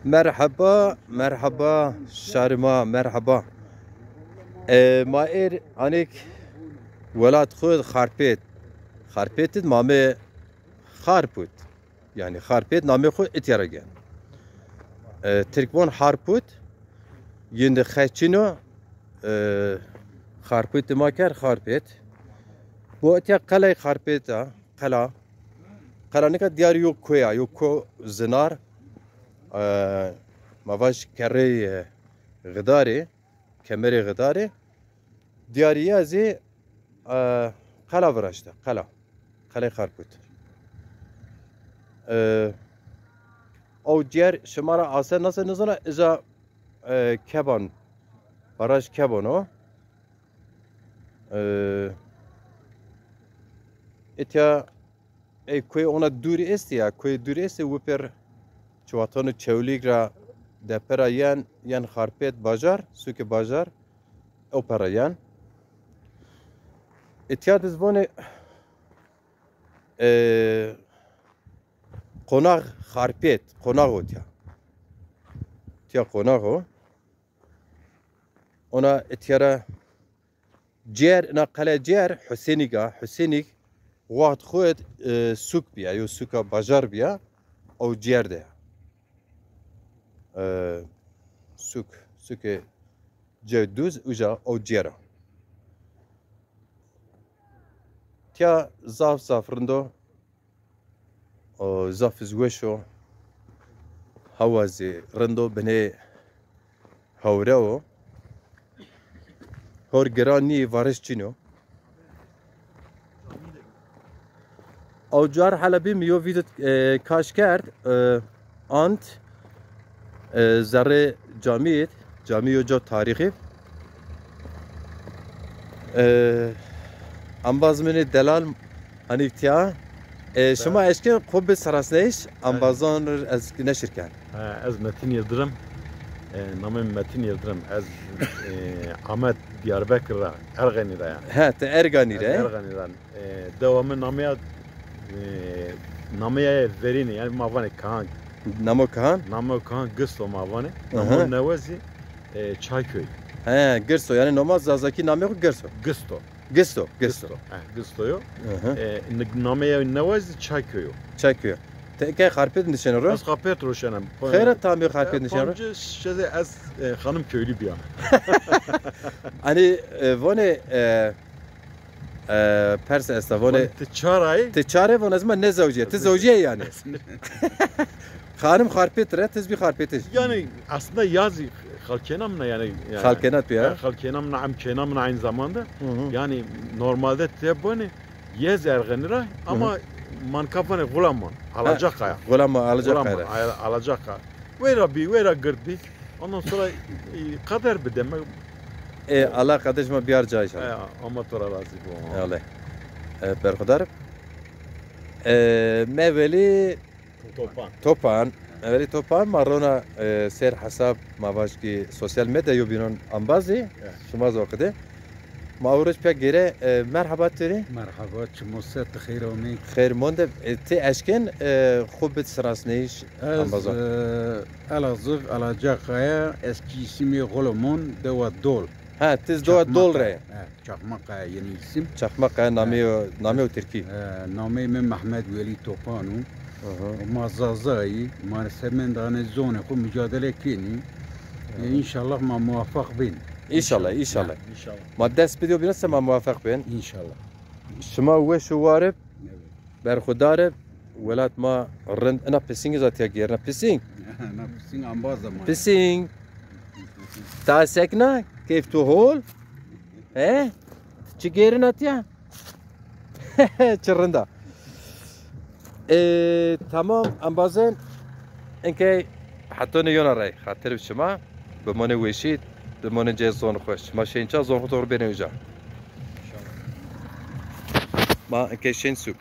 Merhaba, merhaba, şarma, merhaba. Maer anik velat khud kharpet. Kharpet mame kharput. Yani kharpet name khud ityaragen. Türkmen harput yinde khaçino kharpet maker kharpet. Bu etya kalay kharpeta kala. Kala nika diyar yok koya yok ko zinar. Mavaş kere gıdari kemeri gıdari diyariye azı kala varaşta kala kharput. O diğer şımara asa nasıl nazara iza keban baraj keban o etya koy ona duri est ya koy duri est uper çuvatanı çevligra depera yan kharpet bajar suke bajar opera yan etya dizbone konak kharpet konak otya tya konak o ona etyara ciğer na kale ciğer Hüseynik vaat khoet suk biya yo suka bajar biya o ciğer de suke ceduz uca o ciğera tya zaf rindo o zaf zweşo hawazi rindo bene hawreo hor gerani varışçino Avcar Halebi miyo video kaş kert ant zerre camiyo jo tarihi ambazmeni delal haniktiya şuma eşkin kubbe sarasneş ambazon ez neşirken ez Metin Yıldırım namım Metin Yıldırım ez Ahmet Diyarbakır'a Ergani'de yani. He te Ergani'de Ergani'den devamı namaya verini yani mavane Kaan Namo Kaan Gısto mavane Namo Nevezi Çayköy. He Gırso yani normal zazaki namı Gısto. Gısto'yu namaya Nevezi Çayköy. Te kharpet nişanı Az kharpet roşanım. Khayra tamir kharpet nişanı. Önce şeyde az hanım köylü bir an. Hani vone Pers estavone ticare von azma ne zavciye te zavciye yani. Hanım kharpet tiz bir kharpetiş. Yani aslında yaz halkenamna yani halkenat ya. Halkenamna amkenamna aynı zamanda. Yani normalde tebone yez ergenira ama man kafane gulamman alacak kaya. Alacak kaya. Ve Rabbi ondan sonra kader bir demek. Allah kardeşime bir harca inşallah. Amatör razı bu. Allah. Berkudar. Meveli Topan. Meveli Topan marona ser hesap mavaşki sosyal medya yobinun ambazi. Şuma zokede. Mağruz pek gere merhaba teri. Merhaba, çmosat xeyr omik. Xeyr monde te eşken khubet srasneyiş ambazon. Elazığ alacakaya eski ismi Golomon deva dol. Ha tiz doğa dol re. Çakmakaya yeni isim. Çakmakaya namı Türkiye. Namı Mehmet Veli Topanu. Mazazayı marsemen dane zone ku mücadele kini. İnşallah ma muvaffak bin. İnşallah. Ma dest bidiyo binase ma muvaffak bin. İnşallah. Şuma ve şu varıp berkhudarıp velat ma rend ana pising zatiya gerna pising. Pising ambaza ma. Pising. Ta sekna keyf tu hol. He? Çigerin atya. Çırında. Tamam ambazen enke hatone yona ray khatir şuma bemone weşit bemone cezon xoş ma şença zon xotor bene uca ma enke şen suk